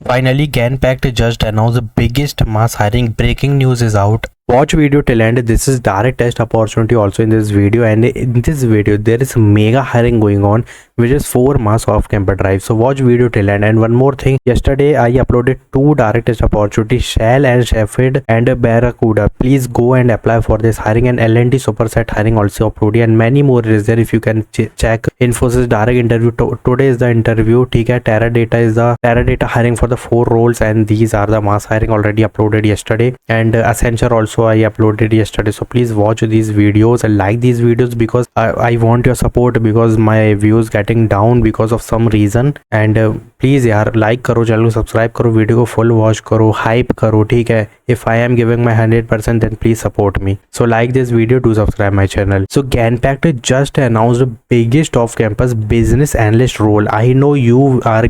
Finally, Genpact just announced the biggest mass hiring. Breaking news is out. Watch video till end. This is direct test opportunity also in this video, and in this video there is mega hiring going on, which is 4 mass off campus drive. So watch video till end. And one more thing, yesterday I uploaded 2 direct test opportunities, Shell and Sheffield and Barracuda. Please go and apply for this hiring, and L&T Superset hiring also uploaded, and many more is there. If you can check Infosys direct interview, today is the interview. Okay, Teradata is the Teradata hiring for the 4 roles, and these are the mass hiring already uploaded yesterday. And Accenture also I uploaded yesterday. So please watch these videos and like these videos, because I want your support, because my views getting down because of some reason. And please यार like करो, channel को subscribe करो, video को full watch करो, hype करो, ठीक है. If I am giving my 100%, then please support me. So like this video to subscribe my channel. So Genpact just announced the biggest off-campus business analyst role. I know you are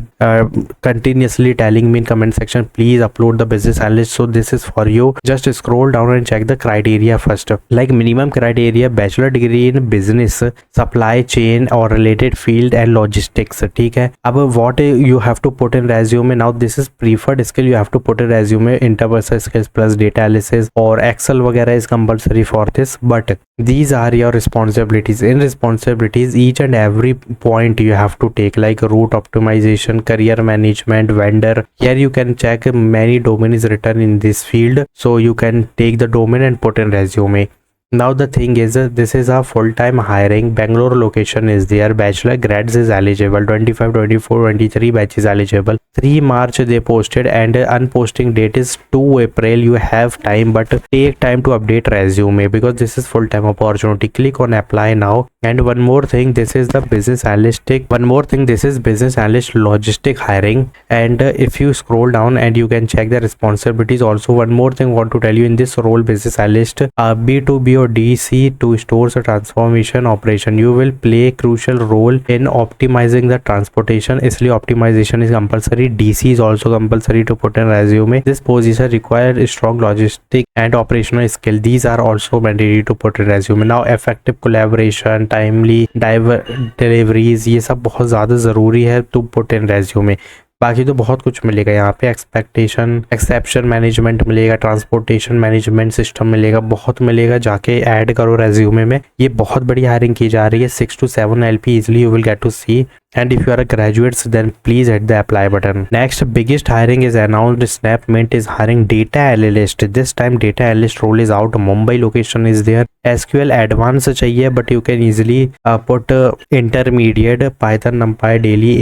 continuously telling me in comment section, please upload the business analyst. So this is for you. Just scroll down and check the criteria first. Like minimum criteria, bachelor degree in business, supply chain or related field and logistics. ठीक है. अब what you have to put in resume. Now this is preferred skill you have to put in resume. Interpersonal skills plus data analysis और Excel वगैरह is compulsory for this. But these are your responsibilities. In responsibilities, each and every point you have to take, like route optimization, career management, vendor. Here you can check many domains written in this field, so you can take the domain and put in resume. Now the thing is, this is a full-time hiring. Bangalore location is there. Bachelor grads is eligible. 25, 24, 23 batch is eligible. 3 March they posted, and unposting date is 2 April. You have time, but take time to update resume, because this is full-time opportunity. Click on apply now. And one more thing, this is the business analyst. This is business analyst logistic hiring. And if you scroll down and you can check the responsibilities also. One more thing I want to tell you, in this role business analyst, B2B or DC to stores transformation operation, you will play a crucial role in optimizing the transportation. इसलिए optimization is compulsory. DC is also compulsory to put in resume. This position requires strong logistic and operational skill. These are also mandatory to put in resume. Now effective collaboration, timely deliveries, ये सब बहुत ज़्यादा ज़रूरी है to put in resume. बाकी तो बहुत कुछ मिलेगा यहाँ पे. एक्सेप्शन मैनेजमेंट मिलेगा, ट्रांसपोर्टेशन मैनेजमेंट सिस्टम मिलेगा, बहुत मिलेगा. जाके ऐड करो रेज्यूमे में. ये बहुत बड़ी हायरिंग की जा रही है. 6 to 7 LP easily you will get to see. And if you are a graduate, then please hit the apply button. Next biggest hiring is announced. Snapmint is hiring data analyst. This time data analyst role is out. Mumbai location is there. SQL advanced चाहिए, but you can easily put intermediate. Python, NumPy, daily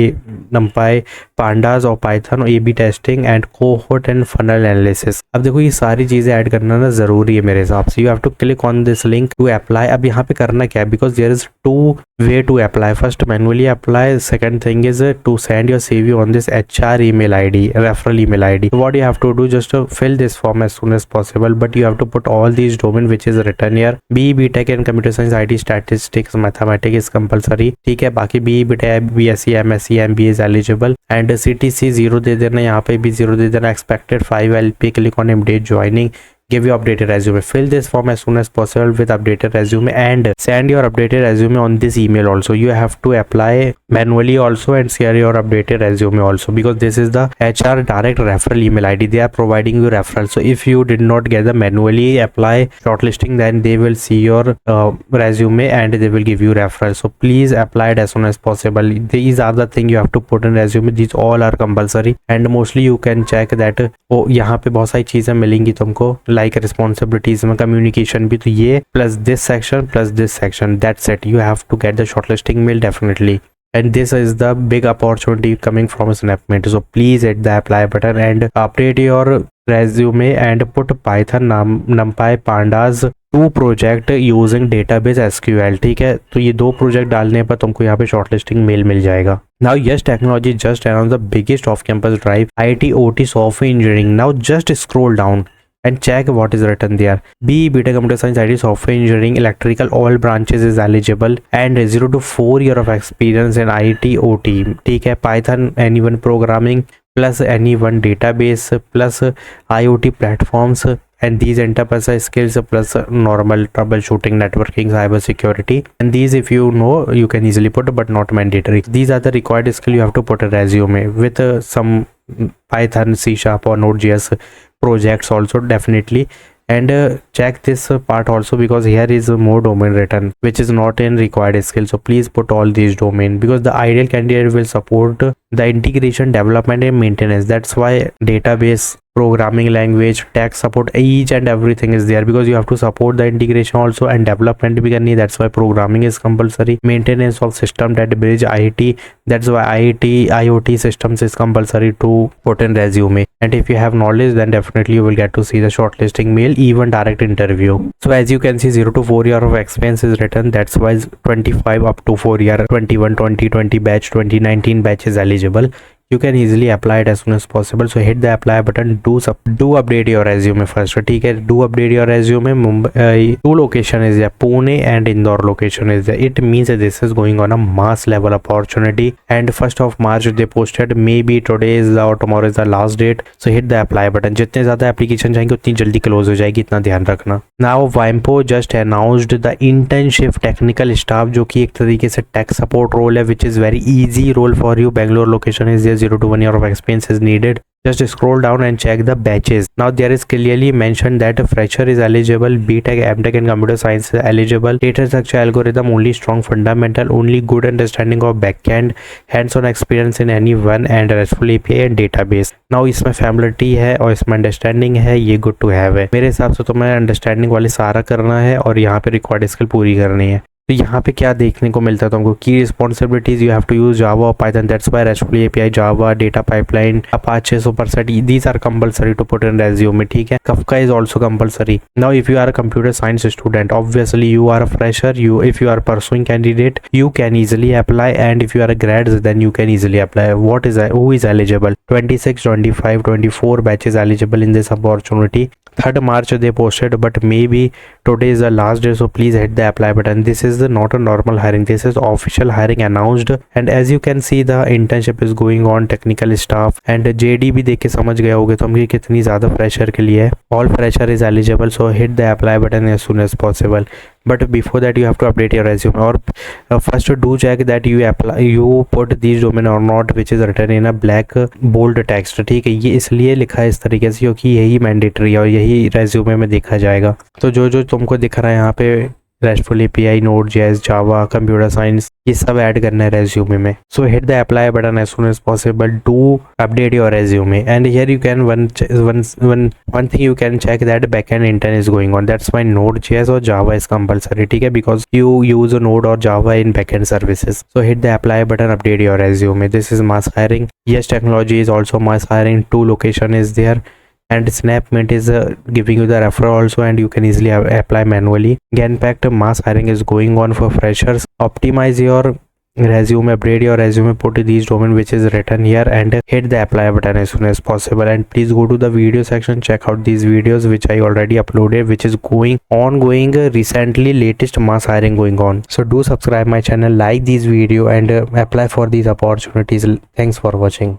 NumPy, pandas और Python और A/B testing and cohort and funnel analysis. अब देखो ये सारी चीजें add करना ना जरूरी है मेरे हिसाब से. You have to click on this link to apply. अब यहाँ पे करना क्या है, because there is 2 way to apply. First manually apply. Second thing is to send your CV on this HR email ID, referral email ID. What you have to do, just to fill this form as soon as possible, but you have to put all these domain which is written here. BE Tech and Computer Science, IT, Statistics, Mathematics is compulsory. ठीक है. बाकी BE Tech, BSc, MSc, MBA is eligible. And CTC 0 दे देना, यहाँ पे भी 0 दे देना. Expected 5 LP. Click on immediate joining. Give your updated resume. Fill this form as soon as possible with updated resume, and send your updated resume on this email also. You have to apply manually also and share your updated resume also, because this is the HR direct referral email ID. They are providing you referral. So if you did not get the manually apply shortlisting, then they will see your resume and they will give you referral. So please apply it as soon as possible. These are the things you have to put in resume. These all are compulsory, and mostly you can check that. यहाँ पे बहुत सारी चीजें मिलेंगी तुमको, like responsibilities में communication भी. तो ये plus this section, that's it. You have to get the shortlisting mail definitely. And this is the big opportunity coming from Snapmint. So please hit the apply button and update your resume and put Python, NumPy, Pandas, 2 project using database SQL. ठीक है. तो ये 2 project डालने पर तुमको यहाँ पे shortlisting mail मिल जाएगा. Now Yes Technology just announced the biggest off-campus drive, IT, OT, software engineering. Now just scroll down and check what is written there. BE Tech, Computer Science, IT, Software Engineering, Electrical, all branches is eligible, and 0 to 4 year of experience in IT, OT. ठीक है. Python, anyone programming plus anyone database plus IoT platforms and these enterprise skills plus normal troubleshooting, networking, cyber security, and these if you know you can easily put but not mandatory. These are the required skill you have to put a resume with some Python, C# or Node.js projects also definitely. And check this part also, because here is more domain written which is not in required skill. So please put all these domain, because the ideal candidate will support the integration, development and maintenance. That's why database, programming language, tech support, each and everything is there, because you have to support the integration also and development भी करनी. That's why programming is compulsory. Maintenance of system that bridge IoT, that's why IoT systems is compulsory to put in resume. And if you have knowledge, then definitely you will get to see the shortlisting mail, even direct interview. So as you can see, 0 to 4 year of experience is written. That's why 25 up to 4 year, 21, 2020 batch, 2019 batch is eligible. You can easily apply it as soon as possible. So hit the apply button. Do update your resume first. ठीक है, do update your resume. Mumbai, two location is there, Pune and Indore location is there. It means that this is going on a mass level opportunity, and 1st of March they posted. Maybe today is or tomorrow is the last date. So hit the apply button. जितने ज़्यादा application जाएंगे उतनी जल्दी close हो जाएगी, इतना ध्यान रखना. Now Wipro just announced the internship technical staff, जो कि एक तरीके से tech support role है, which is very easy role for you. Bangalore location is there. 0 to 1 year of experience is needed. Just scroll down and check the batches. Now there is clearly mentioned that a fresher is eligible, BTech, MTech and computer science is eligible, data structure algorithm only, strong fundamental, only good understanding of backend, hands-on experience in any one and RESTful API and database. Now इसमें familiarity है और इसमें understanding है, ये good to have है. मेरे हिसाब से तो मैं understanding वाले सारा करना है और यहाँ पे required skill पूरी करनी है. तो यहाँ पे क्या देखने को मिलता है तुमको, की responsibilities, you have to use Java और Python, that's why RESTful API, Java, data pipeline, Apache, Superset, these are compulsory to put in resume. ठीक है, Kafka is also compulsory. Now if you are a computer science student, obviously you are a fresher, you if you are pursuing candidate you can easily apply, and if you are a grad then you can easily apply. Who is eligible? 26, 25, 24 batches eligible in this opportunity. 3rd March they posted, but maybe today is the last day, so please hit the apply button. This is not a normal hiring, this is official hiring announced. And as you can see, the internship is going on, technical staff, and JD भी देख के समझ गए होगे तुम कि कितनी ज़्यादा फ्रेशर के लिए है. All fresher is eligible, so hit the apply button as soon as possible. But before that you have to update your resume, or first do check that you put these domain or not, which is written in a black bold text. ठीक है, ये इसलिए लिखा है इस तरीके से क्योंकि यही मैंडेटरी है और यही रेज्यूमे में देखा जाएगा. तो जो तुमको दिख रहा है यहाँ पे RESTful API, Node.js, Java, computer science, ये सब ऐड करना है resume में. So hit the apply button as soon as possible. Do update your resume, and here you can one thing you can check that backend intern is going on. That's why Node.js or Java is compulsory. ठीक है, because you use Node or Java in backend services. So hit the apply button, update your resume. This is mass hiring. Yes, technology is also mass hiring. 2 location is there. And Snapmint is giving you the referral also, and you can easily apply manually. Genpact mass hiring is going on for freshers. Optimize your resume, upgrade your resume, put these domain which is written here, and hit the apply button as soon as possible. And please go to the video section, check out these videos which I already uploaded, which is ongoing recently, latest mass hiring going on. So do subscribe my channel, like this video, and apply for these opportunities. Thanks for watching.